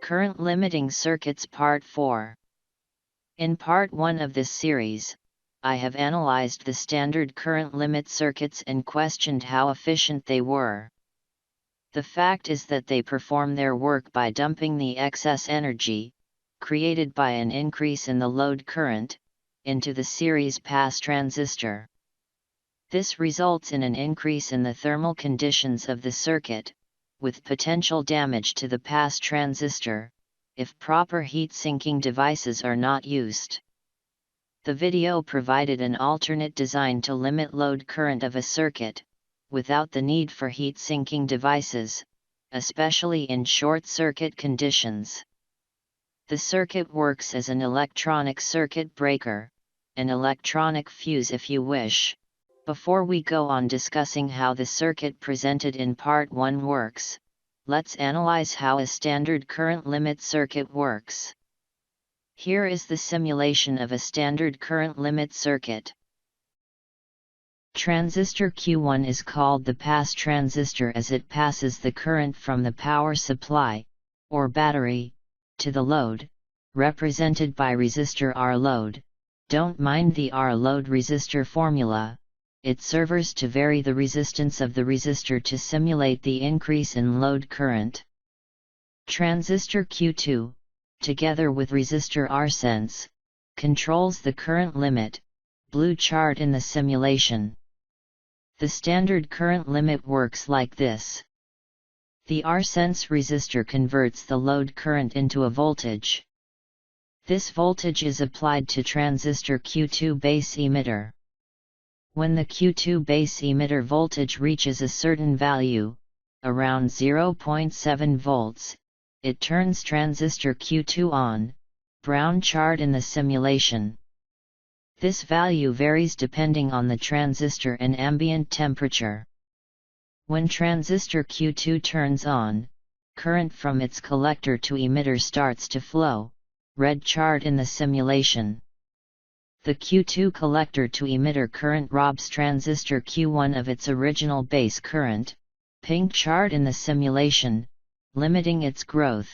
Current Limiting Circuits Part 4. In Part 1 of this series, I have analyzed the standard current limit circuits and questioned how efficient they were. The fact is that they perform their work by dumping the excess energy, created by an increase in the load current, into the series pass transistor. This results in an increase in the thermal conditions of the circuit, with potential damage to the pass transistor, if proper heat sinking devices are not used. The video provided an alternate design to limit load current of a circuit, without the need for heat sinking devices, especially in short circuit conditions. The circuit works as an electronic circuit breaker, an electronic fuse if you wish. Before we go on discussing how the circuit presented in Part 1 works, let's analyze how a standard current limit circuit works. Here is the simulation of a standard current limit circuit. Transistor Q1 is called the pass transistor as it passes the current from the power supply, or battery, to the load, represented by resistor R load. Don't mind the R load resistor formula. It serves to vary the resistance of the resistor to simulate the increase in load current. Transistor Q2, together with resistor R sense, controls the current limit, blue chart in the simulation. The standard current limit works like this. The R sense resistor converts the load current into a voltage. This voltage is applied to transistor Q2 base emitter. When the Q2 base emitter voltage reaches a certain value, around 0.7 volts, it turns transistor Q2 on, brown chart in the simulation. This value varies depending on the transistor and ambient temperature. When transistor Q2 turns on, current from its collector to emitter starts to flow, red chart in the simulation. The Q2 collector to emitter current robs transistor Q1 of its original base current, pink chart in the simulation, limiting its growth.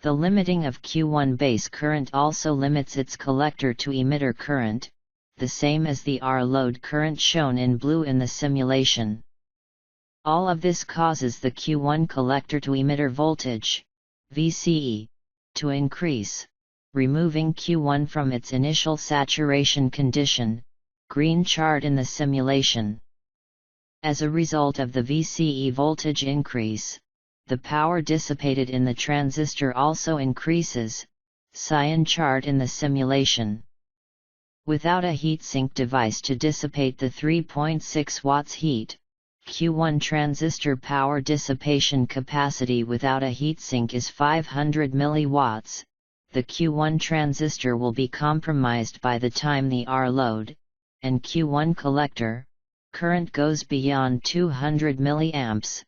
The limiting of Q1 base current also limits its collector to emitter current, the same as the R load current shown in blue in the simulation. All of this causes the Q1 collector to emitter voltage, VCE, to increase, removing Q1 from its initial saturation condition, green chart in the simulation. As a result of the VCE voltage increase, the power dissipated in the transistor also increases, cyan chart in the simulation. Without a heatsink device to dissipate the 3.6 watts heat, Q1 transistor power dissipation capacity without a heatsink is 500 milliwatts. The Q1 transistor will be compromised by the time the R load, and Q1 collector, current goes beyond 200 milliamps,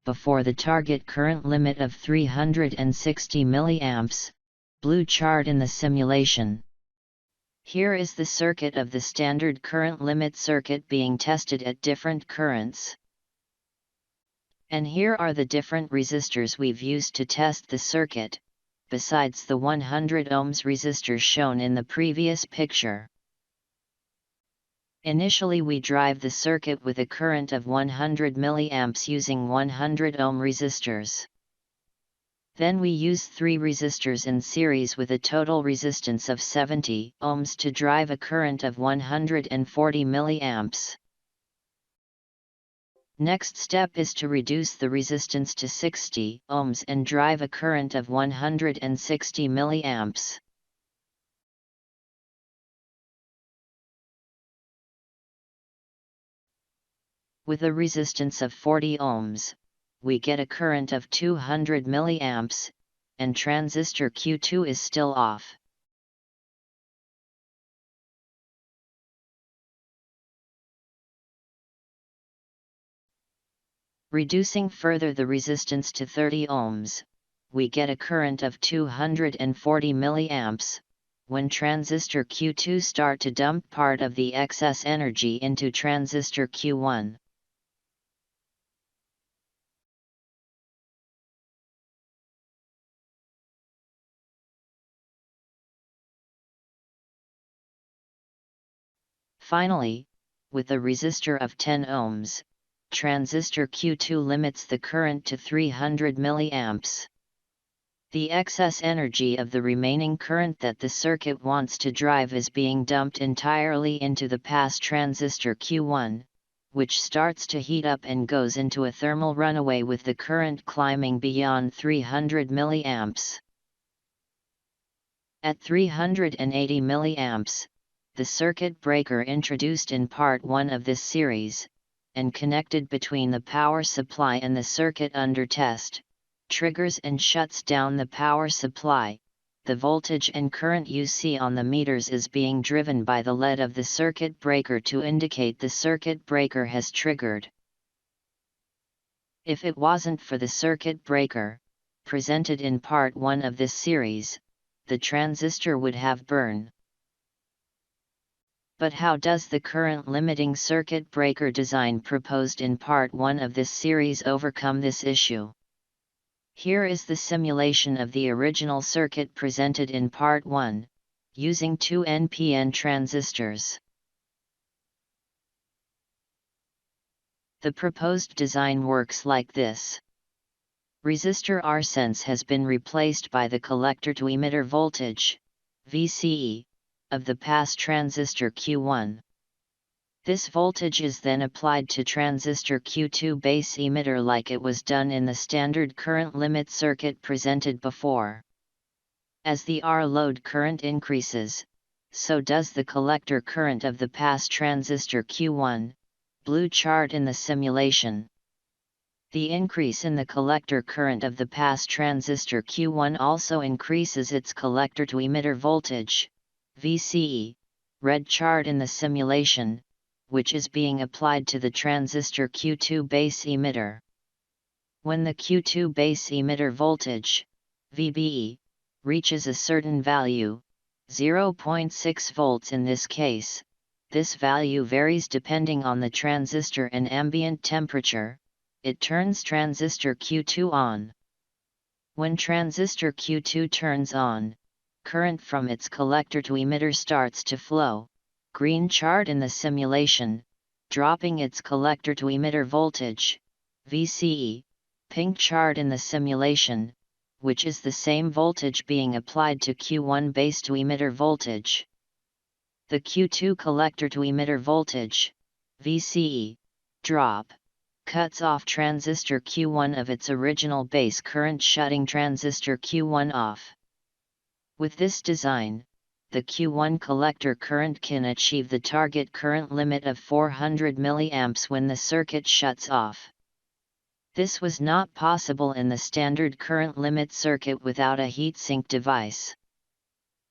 before the target current limit of 360 milliamps, blue chart in the simulation. Here is the circuit of the standard current limit circuit being tested at different currents. And here are the different resistors we've used to test the circuit, besides the 100 ohms resistor shown in the previous picture. Initially we drive the circuit with a current of 100 milliamps using 100 ohm resistors. Then we use 3 resistors in series with a total resistance of 70 ohms to drive a current of 140 milliamps. Next step is to reduce the resistance to 60 ohms and drive a current of 160 milliamps. With a resistance of 40 ohms, we get a current of 200 milliamps, and transistor Q2 is still off. Reducing further the resistance to 30 ohms, we get a current of 240 milliamps, when transistor Q2 start to dump part of the excess energy into transistor Q1. Finally, with a resistor of 10 ohms, transistor Q2 limits the current to 300 mA. The excess energy of the remaining current that the circuit wants to drive is being dumped entirely into the pass transistor Q1, which starts to heat up and goes into a thermal runaway with the current climbing beyond 300 mA. At 380 mA, the circuit breaker introduced in Part 1 of this series, and connected between the power supply and the circuit under test, triggers and shuts down the power supply. The voltage and current you see on the meters is being driven by the LED of the circuit breaker to indicate the circuit breaker has triggered. If it wasn't for the circuit breaker, presented in Part 1 of this series, the transistor would have burned. But how does the current limiting circuit breaker design proposed in Part 1 of this series overcome this issue? Here is the simulation of the original circuit presented in Part 1, using two NPN transistors. The proposed design works like this. Resistor R sense has been replaced by the collector to emitter voltage, VCE, of the pass transistor Q1. This voltage is then applied to transistor Q2 base emitter like it was done in the standard current limit circuit presented before. As the R load current increases, so does the collector current of the pass transistor Q1, blue chart in the simulation. The increase in the collector current of the pass transistor Q1 also increases its collector to emitter voltage, VCE, red chart in the simulation, which is being applied to the transistor Q2 base emitter. When the Q2 base emitter voltage, VBE, reaches a certain value, 0.6 volts in this case, this value varies depending on the transistor and ambient temperature, it turns transistor Q2 on. When transistor Q2 turns on, current from its collector to emitter starts to flow, green chart in the simulation, dropping its collector to emitter voltage, VCE, pink chart in the simulation, which is the same voltage being applied to Q1 base to emitter voltage. The Q2 collector to emitter voltage, VCE, drop, cuts off transistor Q1 of its original base current, shutting transistor Q1 off. With this design, the Q1 collector current can achieve the target current limit of 400 mA when the circuit shuts off. This was not possible in the standard current limit circuit without a heatsink device.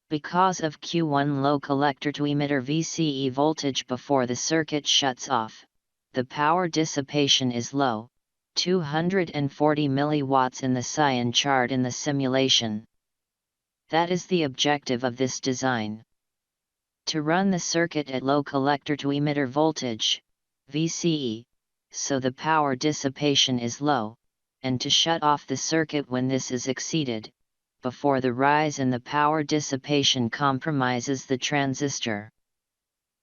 Because of Q1 low collector to emitter VCE voltage before the circuit shuts off, the power dissipation is low, 240 mW in the cyan chart in the simulation. That is the objective of this design. To run the circuit at low collector to emitter voltage, VCE, so the power dissipation is low, and to shut off the circuit when this is exceeded, before the rise in the power dissipation compromises the transistor.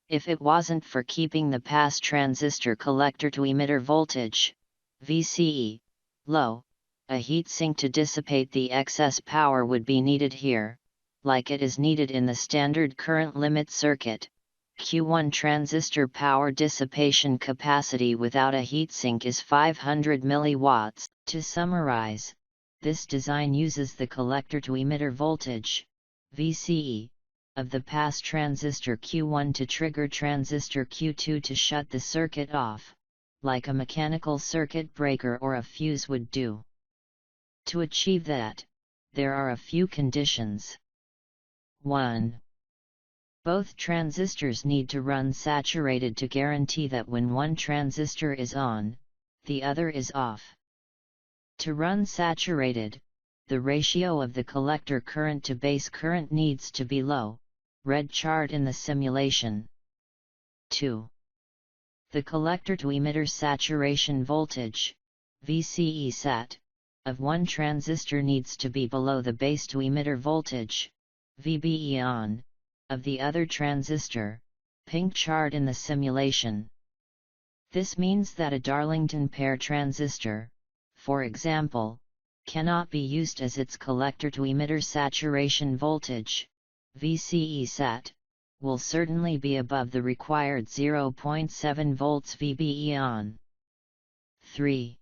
If it wasn't for keeping the pass transistor collector to emitter voltage, VCE, low, a heatsink to dissipate the excess power would be needed here, like it is needed in the standard current limit circuit. Q1 transistor power dissipation capacity without a heatsink is 500 mW. To summarize, this design uses the collector to emitter voltage, VCE, of the pass transistor Q1 to trigger transistor Q2 to shut the circuit off, like a mechanical circuit breaker or a fuse would do. To achieve that, there are a few conditions. 1. Both transistors need to run saturated to guarantee that when one transistor is on, the other is off. To run saturated, the ratio of the collector current to base current needs to be low, red chart in the simulation. 2. The collector to emitter saturation voltage, VCE sat, of one transistor needs to be below the base to emitter voltage, VBE on, of the other transistor, pink chart in the simulation. This means that a Darlington pair transistor, for example, cannot be used as its collector to emitter saturation voltage, VCE sat, will certainly be above the required 0.7 volts VBE on. 3.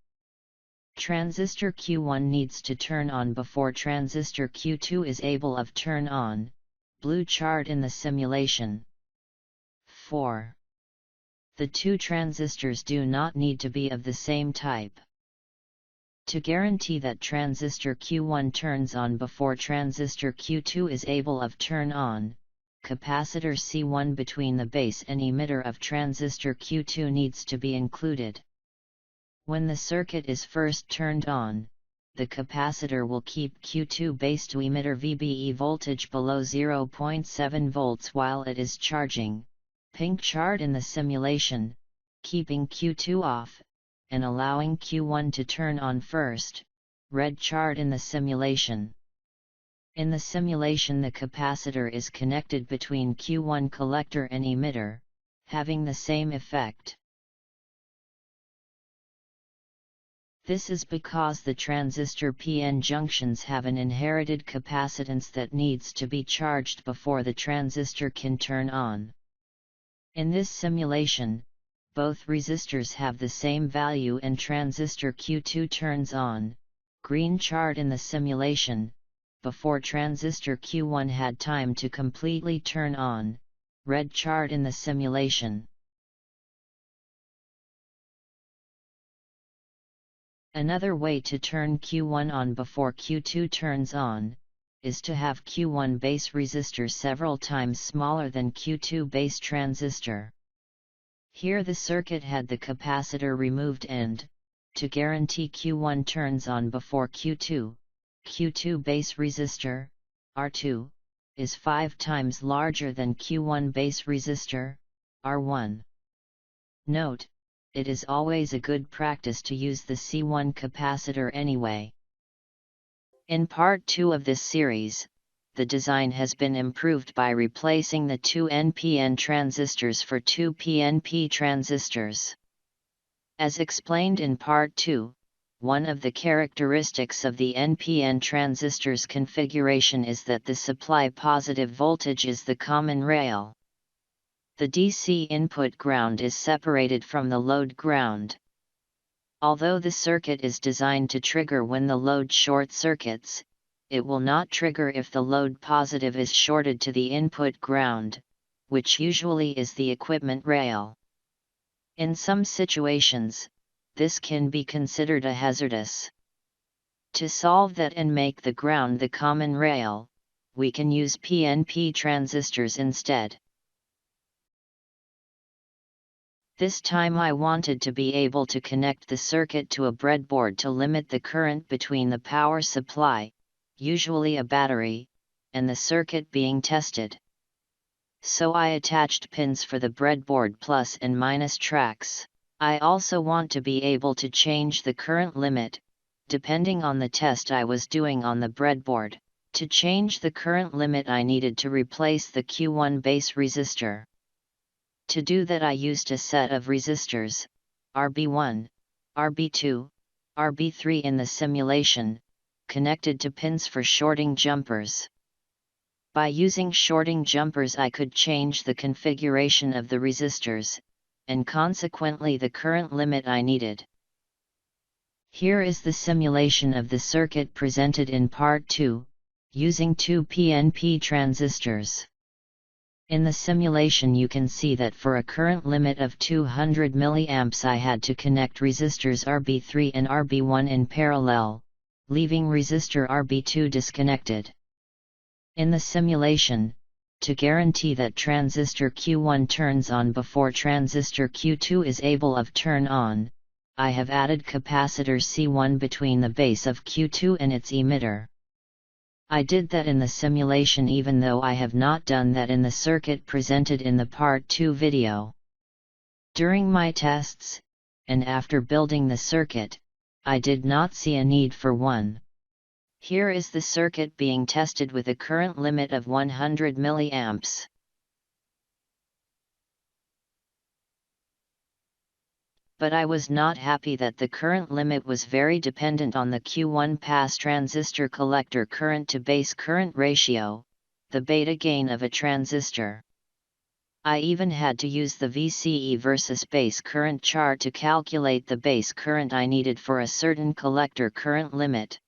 Transistor Q1 needs to turn on before transistor Q2 is able of turn on, blue chart in the simulation. 4. The two transistors do not need to be of the same type. To guarantee that transistor Q1 turns on before transistor Q2 is able of turn on, capacitor C1 between the base and emitter of transistor Q2 needs to be included. When the circuit is first turned on, the capacitor will keep Q2 base to emitter VBE voltage below 0.7 volts while it is charging, pink chart in the simulation, keeping Q2 off, and allowing Q1 to turn on first, red chart in the simulation. In the simulation the capacitor is connected between Q1 collector and emitter, having the same effect. This is because the transistor PN junctions have an inherited capacitance that needs to be charged before the transistor can turn on. In this simulation, both resistors have the same value and transistor Q2 turns on, green chart in the simulation, before transistor Q1 had time to completely turn on, red chart in the simulation. Another way to turn Q1 on before Q2 turns on, is to have Q1 base resistor several times smaller than Q2 base transistor. Here the circuit had the capacitor removed and, to guarantee Q1 turns on before Q2 base resistor, R2, is 5 times larger than Q1 base resistor, R1. Note, it is always a good practice to use the C1 capacitor anyway. In part 2 of this series, the design has been improved by replacing the two NPN transistors for two PNP transistors. As explained in part 2, one of the characteristics of the NPN transistor's configuration is that the supply positive voltage is the common rail. The DC input ground is separated from the load ground. Although the circuit is designed to trigger when the load short circuits, it will not trigger if the load positive is shorted to the input ground, which usually is the equipment rail. In some situations, this can be considered a hazardous. To solve that and make the ground the common rail, we can use PNP transistors instead. This time I wanted to be able to connect the circuit to a breadboard to limit the current between the power supply, usually a battery, and the circuit being tested. So I attached pins for the breadboard plus and minus tracks. I also want to be able to change the current limit, depending on the test I was doing on the breadboard. To change the current limit I needed to replace the Q1 base resistor. To do that I used a set of resistors, RB1, RB2, RB3 in the simulation, connected to pins for shorting jumpers. By using shorting jumpers I could change the configuration of the resistors, and consequently the current limit I needed. Here is the simulation of the circuit presented in part 2, using two PNP transistors. In the simulation you can see that for a current limit of 200 mA I had to connect resistors RB3 and RB1 in parallel, leaving resistor RB2 disconnected. In the simulation, to guarantee that transistor Q1 turns on before transistor Q2 is able of turn on, I have added capacitor C1 between the base of Q2 and its emitter. I did that in the simulation even though I have not done that in the circuit presented in the part 2 video. During my tests, and after building the circuit, I did not see a need for one. Here is the circuit being tested with a current limit of 100 mA. But I was not happy that the current limit was very dependent on the Q1 pass transistor collector current to base current ratio, the beta gain of a transistor. I even had to use the VCE versus base current chart to calculate the base current I needed for a certain collector current limit.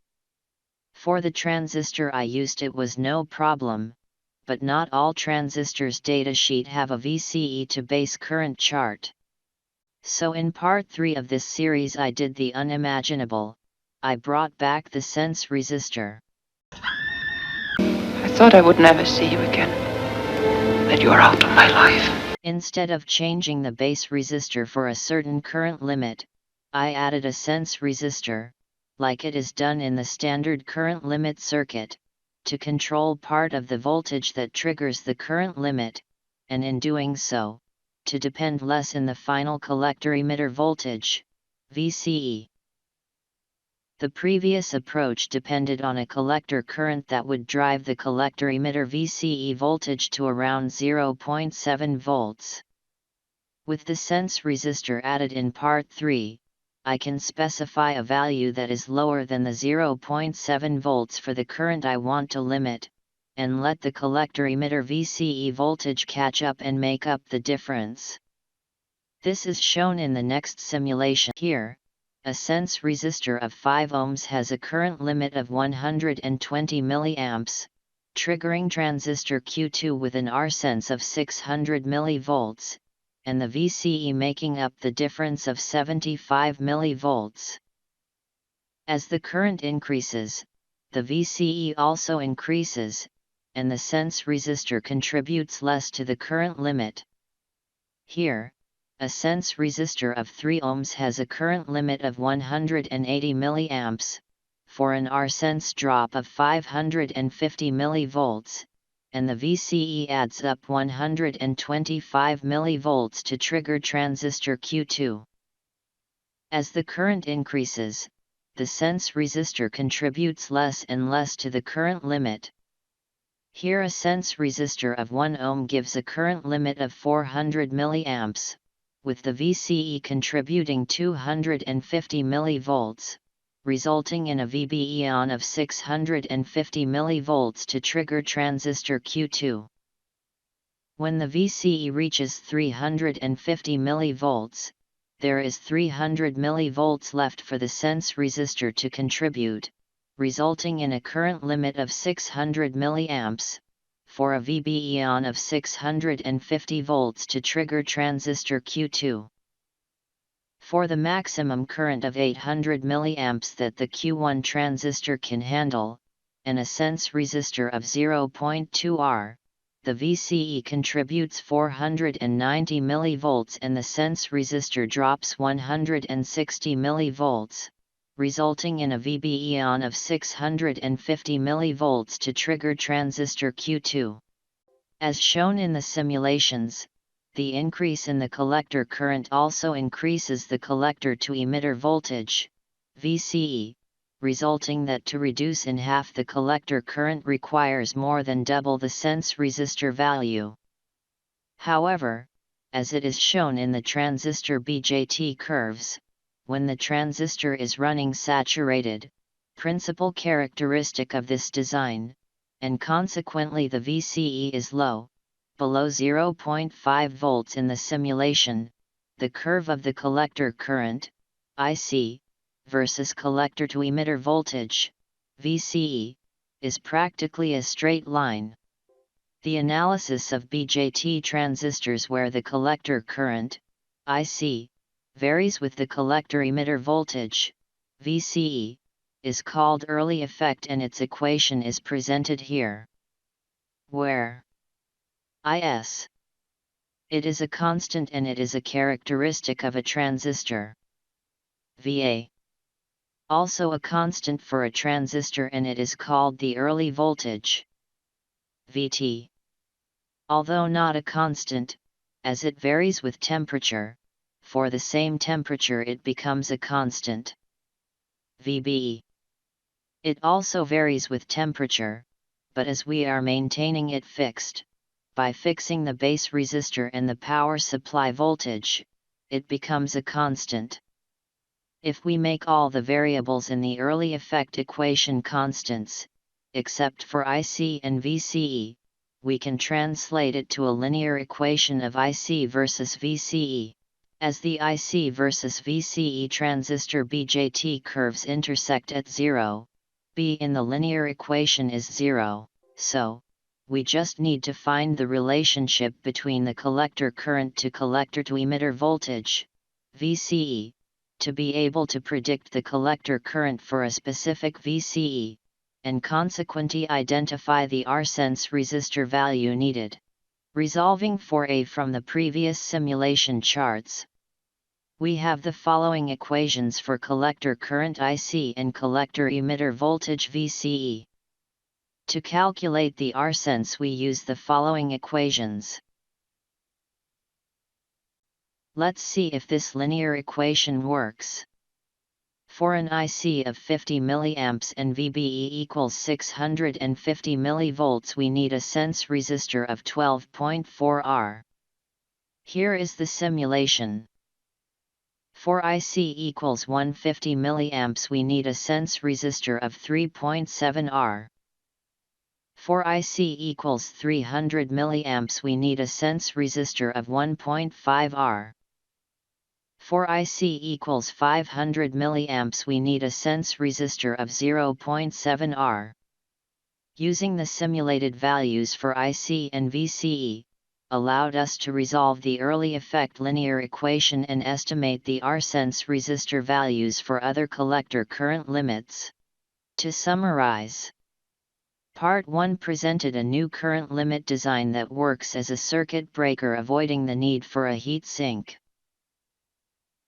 For the transistor I used it was no problem, but not all transistors datasheet have a VCE to base current chart. So in part 3 of this series I did the unimaginable. I brought back the sense resistor. I thought I would never see you again, that you are out of my life. Instead of changing the base resistor for a certain current limit, I added a sense resistor, like it is done in the standard current limit circuit, to control part of the voltage that triggers the current limit, and in doing so, to depend less in the final collector emitter voltage, VCE. The previous approach depended on a collector current that would drive the collector emitter VCE voltage to around 0.7 volts. With the sense resistor added in part 3, I can specify a value that is lower than the 0.7 volts for the current I want to limit, and let the collector emitter VCE voltage catch up and make up the difference. This is shown in the next simulation. Here, a sense resistor of 5 ohms has a current limit of 120 mA, triggering transistor Q2 with an R sense of 600 mV, and the VCE making up the difference of 75 mV. As the current increases, the VCE also increases, and the sense resistor contributes less to the current limit. Here, a sense resistor of 3 ohms has a current limit of 180 mA, for an R sense drop of 550 mV, and the VCE adds up 125 mV to trigger transistor Q2. As the current increases, the sense resistor contributes less and less to the current limit. Here a sense resistor of 1 ohm gives a current limit of 400 mA, with the VCE contributing 250 mV, resulting in a VBE on of 650 mV to trigger transistor Q2. When the VCE reaches 350 mV, there is 300 mV left for the sense resistor to contribute, resulting in a current limit of 600 mA, for a VBE on of 650 volts to trigger transistor Q2. For the maximum current of 800 mA that the Q1 transistor can handle, and a sense resistor of 0.2 R, the VCE contributes 490 mV and the sense resistor drops 160 mV, resulting in a VBE on of 650 mV to trigger transistor Q2. As shown in the simulations, the increase in the collector current also increases the collector to emitter voltage, VCE, resulting that to reduce in half the collector current requires more than double the sense resistor value. However, as it is shown in the transistor BJT curves, when the transistor is running saturated, principal characteristic of this design, and consequently the VCE is low, below 0.5 volts in the simulation, the curve of the collector current, IC, versus collector to emitter voltage, VCE, is practically a straight line. The analysis of BJT transistors where the collector current, IC, varies with the collector emitter voltage, VCE, is called early effect and its equation is presented here. Where Is, it is a constant and it is a characteristic of a transistor. Va, also a constant for a transistor and it is called the early voltage. Vt, although not a constant, as it varies with temperature, for the same temperature it becomes a constant. Vb, it also varies with temperature, but as we are maintaining it fixed, by fixing the base resistor and the power supply voltage, it becomes a constant. If we make all the variables in the early effect equation constants, except for IC and VCE, we can translate it to a linear equation of IC versus VCE. As the IC versus VCE transistor BJT curves intersect at 0, B in the linear equation is 0, so we just need to find the relationship between the collector current to collector to emitter voltage, VCE, to be able to predict the collector current for a specific VCE, and consequently identify the R-sense resistor value needed. Resolving for A from the previous simulation charts, we have the following equations for collector current IC and collector emitter voltage VCE. To calculate the R-sense we use the following equations. Let's see if this linear equation works. For an IC of 50 mA and VBE equals 650 mV, we need a sense resistor of 12.4 R. Here is the simulation. For IC equals 150 mA, we need a sense resistor of 3.7 R. For IC equals 300 mA, we need a sense resistor of 1.5 R. For IC equals 500 mA, we need a sense resistor of 0.7 R. Using the simulated values for IC and VCE, allowed us to resolve the early effect linear equation and estimate the R-sense resistor values for other collector current limits. To summarize, Part 1 presented a new current limit design that works as a circuit breaker, avoiding the need for a heat sink.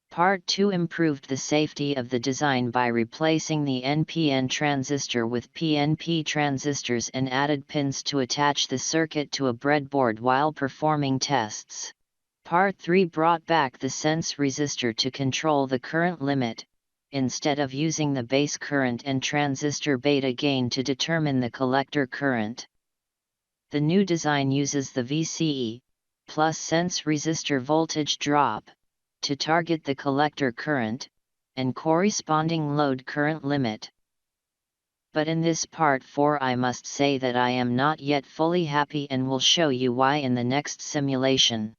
Part 2 improved the safety of the design by replacing the NPN transistor with PNP transistors and added pins to attach the circuit to a breadboard while performing tests. Part 3 brought back the sense resistor to control the current limit, instead of using the base current and transistor beta gain to determine the collector current. The new design uses the VCE plus sense resistor voltage drop to target the collector current and corresponding load current limit. But in this part 4 I must say that I am not yet fully happy and will show you why in the next simulation.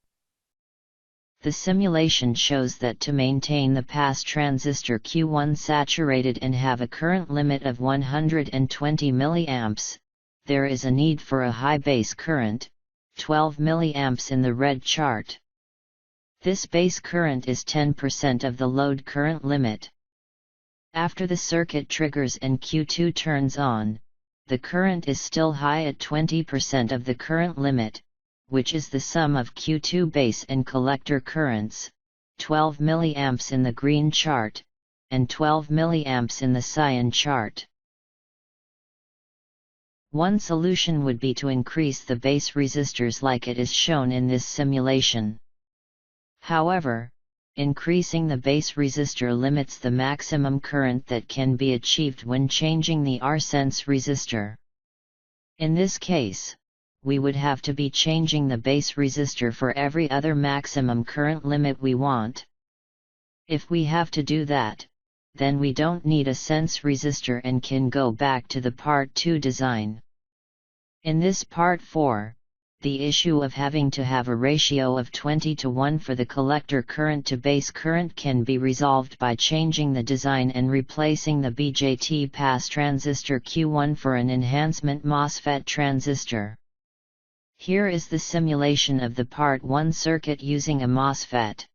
The simulation shows that to maintain the pass transistor Q1 saturated and have a current limit of 120 mA, there is a need for a high base current, 12 mA in the red chart. This base current is 10% of the load current limit. After the circuit triggers and Q2 turns on, the current is still high at 20% of the current limit, which is the sum of Q2 base and collector currents, 12 mA in the green chart, and 12 mA in the cyan chart. One solution would be to increase the base resistors like it is shown in this simulation. However, increasing the base resistor limits the maximum current that can be achieved when changing the R-sense resistor. In this case, we would have to be changing the base resistor for every other maximum current limit we want. If we have to do that, then we don't need a sense resistor and can go back to the Part 2 design. In this Part 4, the issue of having to have a ratio of 20:1 for the collector current to base current can be resolved by changing the design and replacing the BJT pass transistor Q1 for an enhancement MOSFET transistor. Here is the simulation of the Part 1 circuit using a MOSFET.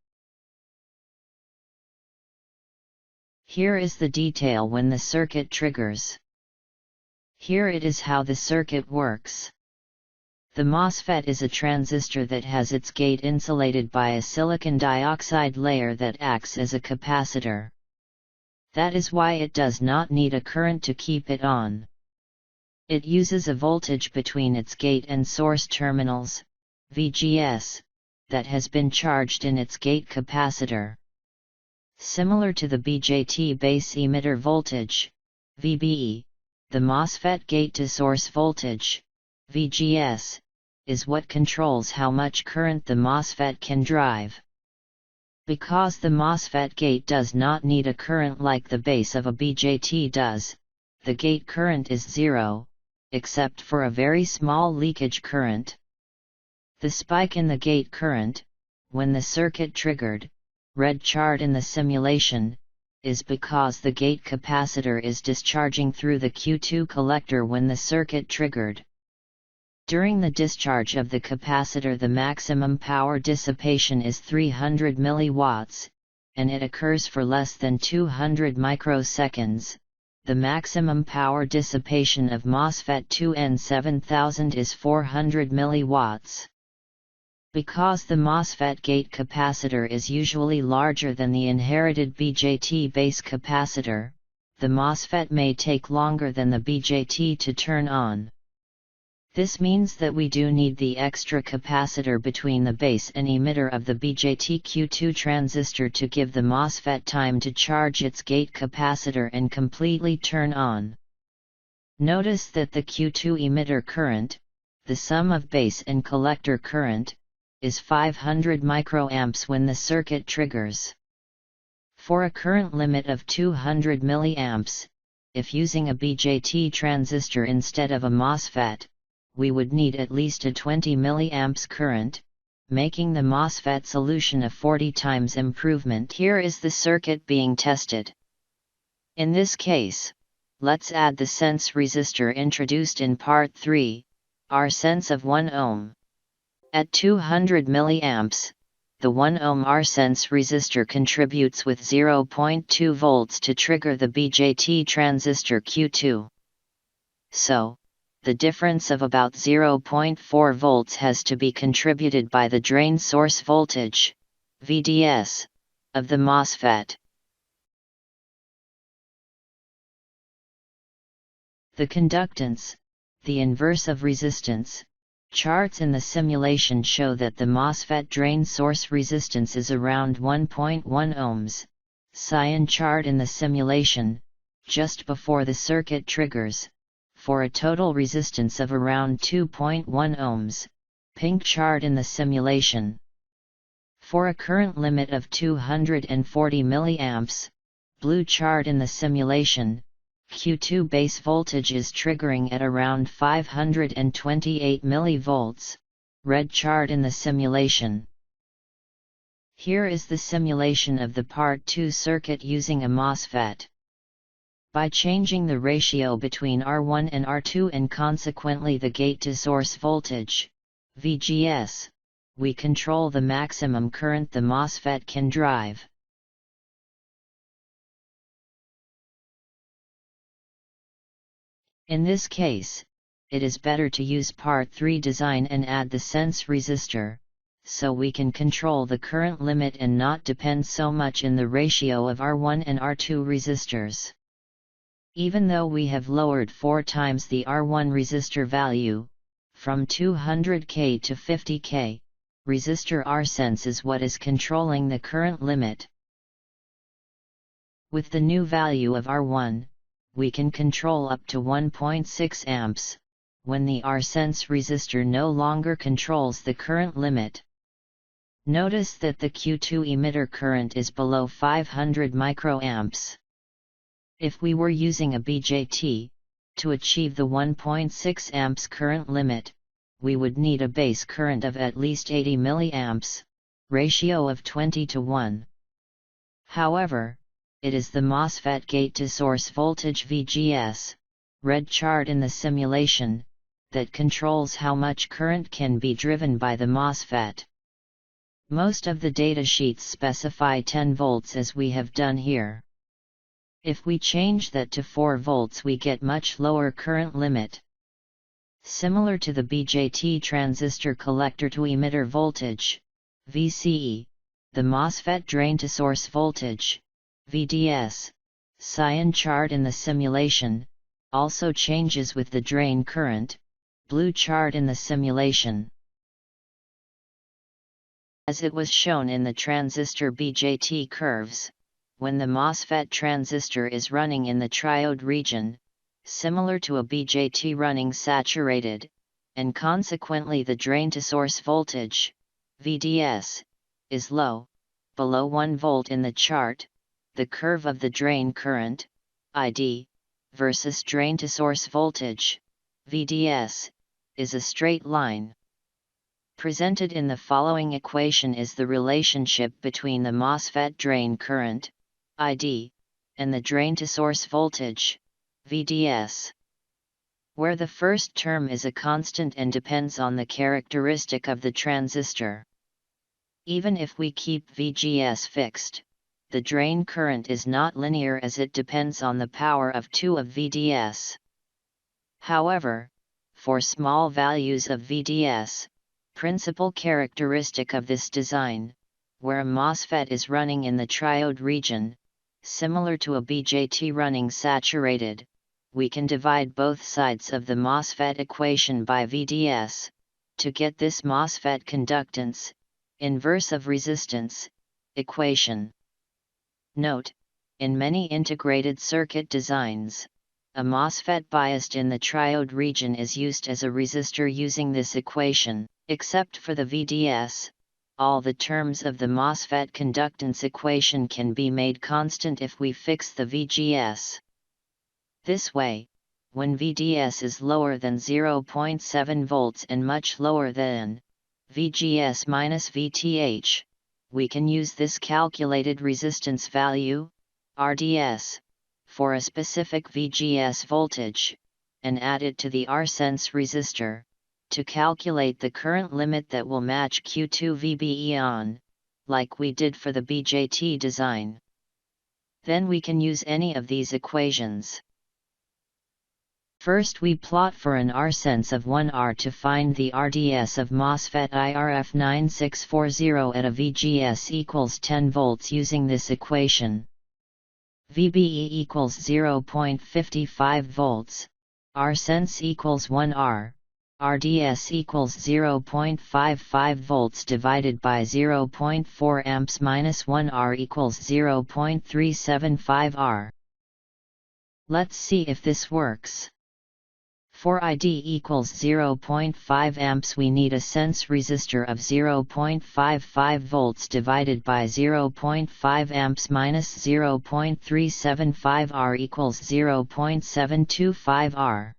Here is the detail when the circuit triggers. Here it is how the circuit works. The MOSFET is a transistor that has its gate insulated by a silicon dioxide layer that acts as a capacitor. That is why it does not need a current to keep it on. It uses a voltage between its gate and source terminals, VGS, that has been charged in its gate capacitor. Similar to the BJT base emitter voltage, VBE, the MOSFET gate to source voltage, VGS, is what controls how much current the MOSFET can drive. Because the MOSFET gate does not need a current like the base of a BJT does, the gate current is zero, except for a very small leakage current. The spike in the gate current, when the circuit triggered, red chart in the simulation, is because the gate capacitor is discharging through the Q2 collector when the circuit triggered. During the discharge of the capacitor, the maximum power dissipation is 300 mW, and it occurs for less than 200 microseconds. The maximum power dissipation of MOSFET 2N7000 is 400 mW. Because the MOSFET gate capacitor is usually larger than the inherited BJT base capacitor, the MOSFET may take longer than the BJT to turn on. This means that we do need the extra capacitor between the base and emitter of the BJT Q2 transistor to give the MOSFET time to charge its gate capacitor and completely turn on. Notice that the Q2 emitter current, the sum of base and collector current, is 500 microamps when the circuit triggers. For a current limit of 200 milliamps, if using a BJT transistor instead of a MOSFET, we would need at least a 20 milliamps current, making the MOSFET solution a 40 times improvement. Here is the circuit being tested. In this case, let's add the sense resistor introduced in Part 3, our sense of 1 ohm. At 200 milliamps, the 1 ohm R sense resistor contributes with 0.2 volts to trigger the BJT transistor Q2. So, the difference of about 0.4 volts has to be contributed by the drain source voltage, VDS, of the MOSFET. The conductance, the inverse of resistance, charts in the simulation show that the MOSFET drain source resistance is around 1.1 ohms, cyan chart in the simulation, just before the circuit triggers, for a total resistance of around 2.1 ohms, pink chart in the simulation. For a current limit of 240 milliamps, blue chart in the simulation, Q2 base voltage is triggering at around 528 millivolts, red chart in the simulation. Here is the simulation of the Part 2 circuit using a MOSFET. By changing the ratio between R1 and R2 and consequently the gate to source voltage, VGS, we control the maximum current the MOSFET can drive. In this case, it is better to use Part 3 design and add the sense resistor, so we can control the current limit and not depend so much in the ratio of R1 and R2 resistors. Even though we have lowered 4 times the R1 resistor value, from 200K to 50K, resistor R-sense is what is controlling the current limit. With the new value of R1, we can control up to 1.6 amps, when the R-sense resistor no longer controls the current limit. Notice that the Q2 emitter current is below 500 microamps. If we were using a BJT, to achieve the 1.6 amps current limit, we would need a base current of at least 80 milliamps, ratio of 20 to 1. However, it is the MOSFET gate to source voltage VGS, red chart in the simulation, that controls how much current can be driven by the MOSFET. Most of the data sheets specify 10 volts as we have done here. If we change that to 4 volts we get much lower current limit. Similar to the BJT transistor collector to emitter voltage, VCE, the MOSFET drain to source voltage, VDS, cyan chart in the simulation, also changes with the drain current, blue chart in the simulation. As it was shown in the transistor BJT curves, when the MOSFET transistor is running in the triode region, similar to a BJT running saturated, and consequently the drain to source voltage, VDS, is low, below 1 volt in the chart, the curve of the drain current, ID, versus drain to source voltage, VDS, is a straight line. Presented in the following equation is the relationship between the MOSFET drain current, ID, and the drain to source voltage, VDS, where the first term is a constant and depends on the characteristic of the transistor. Even if we keep VGS fixed, the drain current is not linear as it depends on the power of 2 of VDS. However, for small values of VDS, principal characteristic of this design, where a MOSFET is running in the triode region, similar to a BJT running saturated, we can divide both sides of the MOSFET equation by VDS, to get this MOSFET conductance, inverse of resistance, equation. Note, in many integrated circuit designs, a MOSFET biased in the triode region is used as a resistor using this equation. Except for the VDS, all the terms of the MOSFET conductance equation can be made constant if we fix the VGS. This way, when VDS is lower than 0.7 volts and much lower than VGS minus VTH, we can use this calculated resistance value, RDS, for a specific VGS voltage, and add it to the RSense resistor, to calculate the current limit that will match Q2 VBE on, like we did for the BJT design. Then we can use any of these equations. First we plot for an RSense of 1R to find the RDS of MOSFET IRF9640 at a VGS equals 10 volts using this equation. VBE equals 0.55 volts, RSense equals 1R. RDS equals 0.55 volts divided by 0.4 amps minus 1 R equals 0.375 R. Let's see if this works. For ID equals 0.5 amps we need a sense resistor of 0.55 volts divided by 0.5 amps minus 0.375 R equals 0.725 R.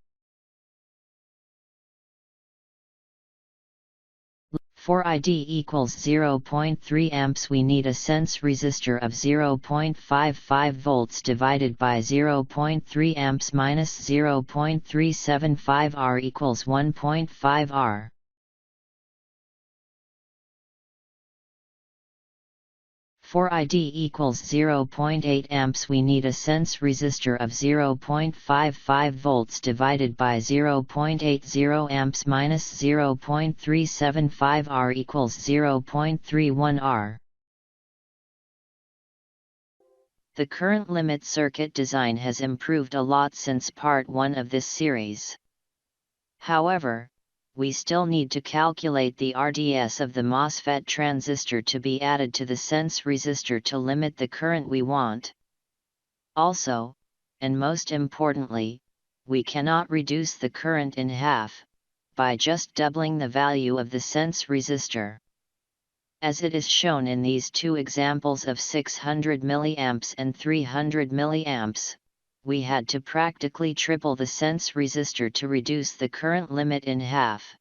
For ID equals 0.3 amps we need a sense resistor of 0.55 volts divided by 0.3 amps minus 0.375 R equals 1.5 R. For ID equals 0.8 amps we need a sense resistor of 0.55 volts divided by 0.80 amps minus 0.375 R equals 0.31 R. The current limit circuit design has improved a lot since part 1 of this series. However, we still need to calculate the RDS of the MOSFET transistor to be added to the sense resistor to limit the current we want. Also, and most importantly, we cannot reduce the current in half, by just doubling the value of the sense resistor. As it is shown in these two examples of 600 mA and 300 mA, we had to practically triple the sense resistor to reduce the current limit in half.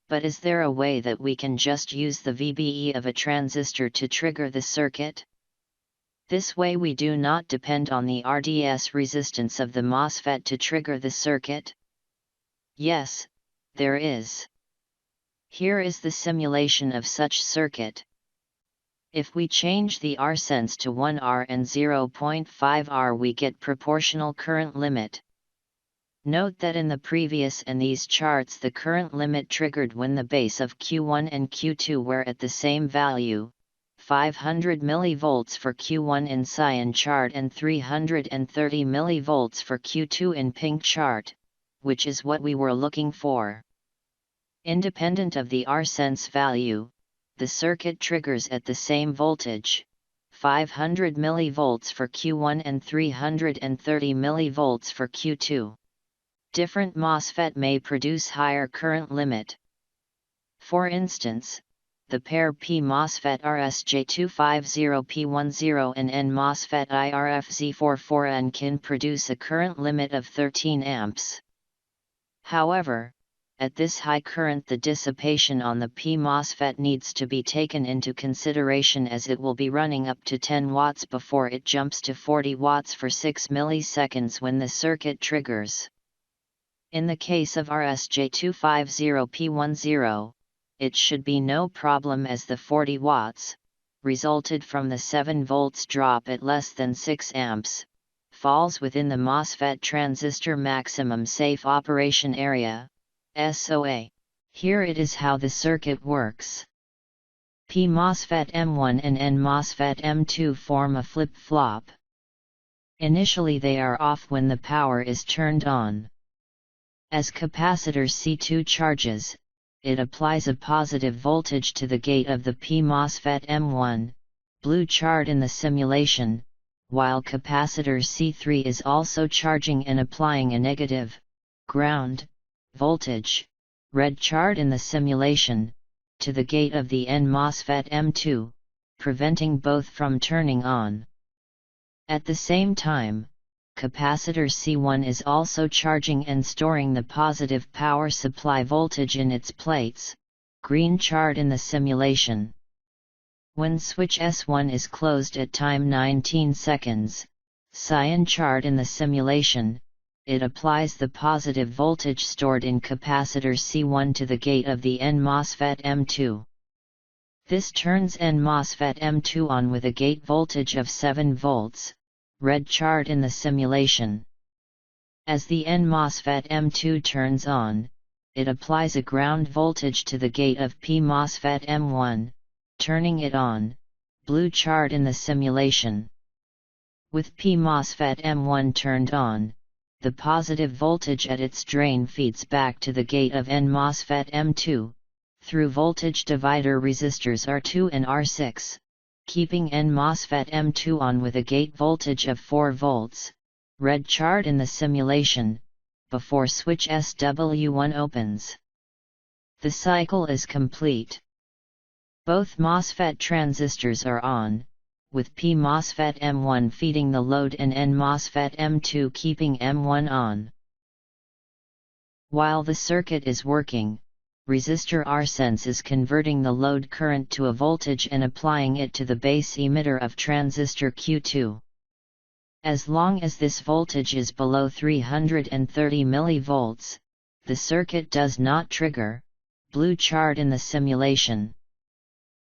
But is there a way that we can just use the VBE of a transistor to trigger the circuit? This way we do not depend on the RDS resistance of the MOSFET to trigger the circuit? Yes, there is. Here is the simulation of such circuit. If we change the RSense to 1R and 0.5 R we get proportional current limit. Note that in the previous and these charts the current limit triggered when the base of Q1 and Q2 were at the same value, 500 mV for Q1 in cyan chart and 330 mV for Q2 in pink chart, which is what we were looking for. Independent of the RSense value, the circuit triggers at the same voltage, 500 mV for Q1 and 330 mV for Q2. Different MOSFET may produce higher current limit. For instance, the pair P MOSFET RSJ250P10 and N MOSFET IRFZ44N can produce a current limit of 13 amps. However, at this high current the dissipation on the P MOSFET needs to be taken into consideration, as it will be running up to 10 watts before it jumps to 40 watts for 6 milliseconds when the circuit triggers. In the case of RSJ250P10, it should be no problem, as the 40 watts, resulted from the 7 volts drop at less than 6 amps, falls within the MOSFET transistor maximum safe operation area, SOA. Here it is how the circuit works. P MOSFET M1 and N MOSFET M2 form a flip-flop. Initially they are off when the power is turned on. As capacitor C2 charges, it applies a positive voltage to the gate of the P MOSFET M1, blue chart in the simulation, while capacitor C3 is also charging and applying a negative, ground, voltage, red chart in the simulation, to the gate of the N MOSFET M2, preventing both from turning on. At the same time, capacitor C1 is also charging and storing the positive power supply voltage in its plates, green chart in the simulation. When switch S1 is closed at time 19 seconds, cyan chart in the simulation, it applies the positive voltage stored in capacitor C1 to the gate of the N MOSFET M2. This turns N MOSFET M2 on with a gate voltage of 7 volts, red chart in the simulation. As the N MOSFET M2 turns on, it applies a ground voltage to the gate of P MOSFET M1, turning it on, blue chart in the simulation. With P MOSFET M1 turned on, the positive voltage at its drain feeds back to the gate of N MOSFET M2, through voltage divider resistors R2 and R6, keeping N MOSFET M2 on with a gate voltage of 4 volts, red chart in the simulation, before switch SW1 opens. The cycle is complete. Both MOSFET transistors are on, with P MOSFET M1 feeding the load and N MOSFET M2 keeping M1 on. While the circuit is working, resistor R-sense is converting the load current to a voltage and applying it to the base emitter of transistor Q2. As long as this voltage is below 330 mV, the circuit does not trigger, blue chart in the simulation.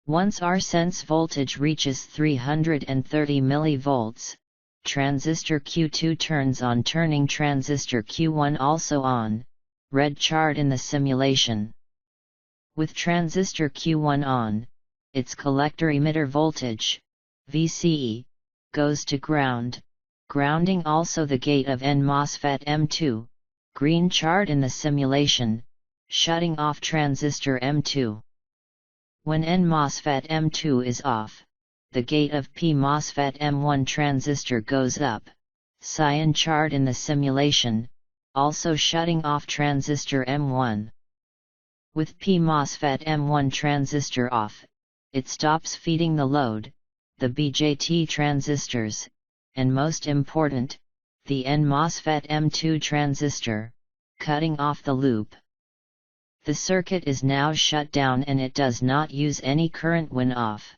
Once R-sense voltage reaches 330 mV, transistor Q2 turns on, turning transistor Q1 also on, red chart in the simulation. With transistor Q1 on, its collector emitter voltage, VCE, goes to ground, grounding also the gate of N MOSFET M2, green chart in the simulation, shutting off transistor M2. When N MOSFET M2 is off, the gate of P MOSFET M1 transistor goes up, cyan chart in the simulation, also shutting off transistor M1. With P MOSFET M1 transistor off, it stops feeding the load, the BJT transistors, and most important, the N MOSFET M2 transistor, cutting off the loop. The circuit is now shut down and it does not use any current when off.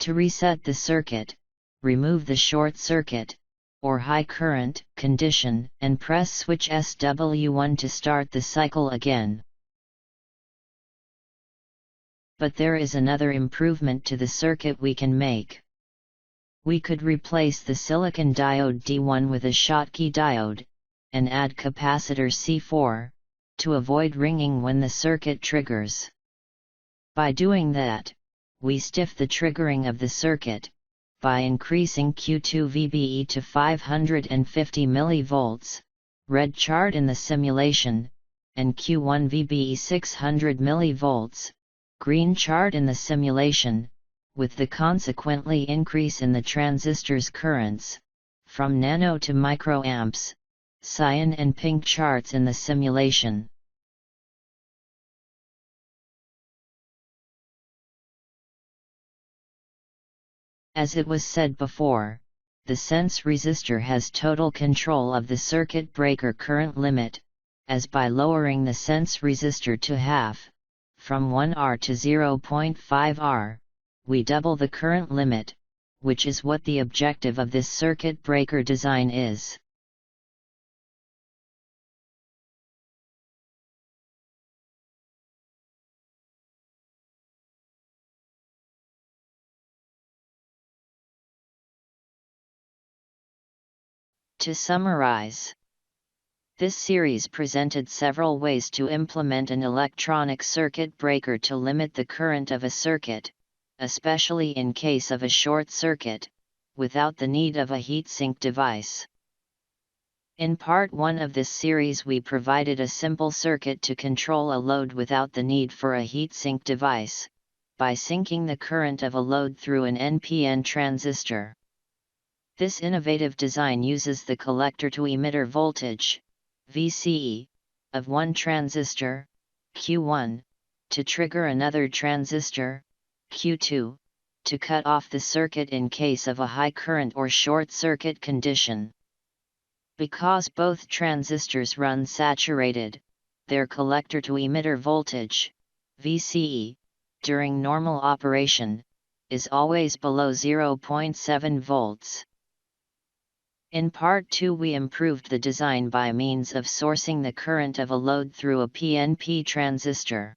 To reset the circuit, remove the short circuit, or high current, condition, and press switch SW1 to start the cycle again. But there is another improvement to the circuit we can make. We could replace the silicon diode D1 with a Schottky diode, and add capacitor C4, to avoid ringing when the circuit triggers. By doing that, we stiff the triggering of the circuit, by increasing Q2 VBE to 550 mV, red chart in the simulation, and Q1 VBE 600 mV, green chart in the simulation, with the consequently increase in the transistor's currents, from nano to microamps, cyan and pink charts in the simulation. As it was said before, the sense resistor has total control of the circuit breaker current limit, as by lowering the sense resistor to half, from 1R to 0.5R, we double the current limit, which is what the objective of this circuit breaker design is. To summarize, this series presented several ways to implement an electronic circuit breaker to limit the current of a circuit, especially in case of a short circuit, without the need of a heatsink device. In part 1 of this series we provided a simple circuit to control a load without the need for a heatsink device, by sinking the current of a load through an NPN transistor. This innovative design uses the collector-to-emitter voltage, VCE, of one transistor, Q1, to trigger another transistor, Q2, to cut off the circuit in case of a high current or short circuit condition. Because both transistors run saturated, their collector-to-emitter voltage, VCE, during normal operation, is always below 0.7 volts. In Part 2 we improved the design by means of sourcing the current of a load through a PNP transistor.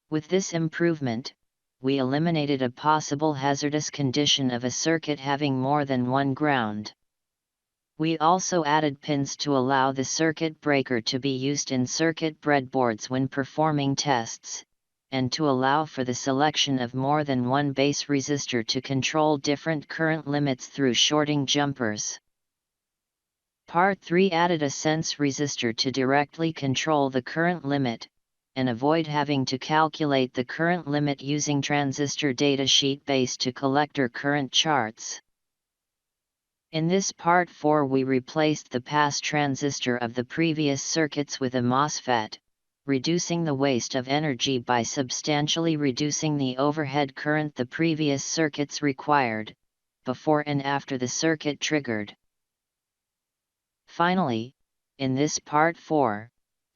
With this improvement, we eliminated a possible hazardous condition of a circuit having more than one ground. We also added pins to allow the circuit breaker to be used in circuit breadboards when performing tests, and to allow for the selection of more than one base resistor to control different current limits through shorting jumpers. Part 3 added a sense resistor to directly control the current limit, and avoid having to calculate the current limit using transistor datasheet based to collector current charts. In this Part 4 we replaced the pass transistor of the previous circuits with a MOSFET, reducing the waste of energy by substantially reducing the overhead current the previous circuits required, before and after the circuit triggered. Finally, in this Part 4,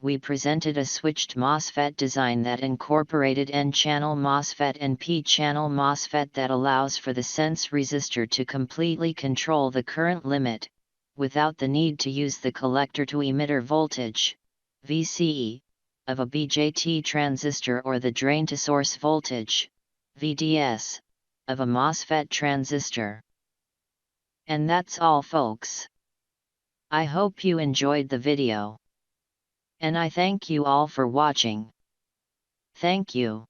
we presented a switched MOSFET design that incorporated N-channel MOSFET and P-channel MOSFET that allows for the sense resistor to completely control the current limit, without the need to use the collector-to-emitter voltage, VCE, of a BJT transistor or the drain-to-source voltage, VDS, of a MOSFET transistor. And that's all folks. I hope you enjoyed the video. And I thank you all for watching. Thank you.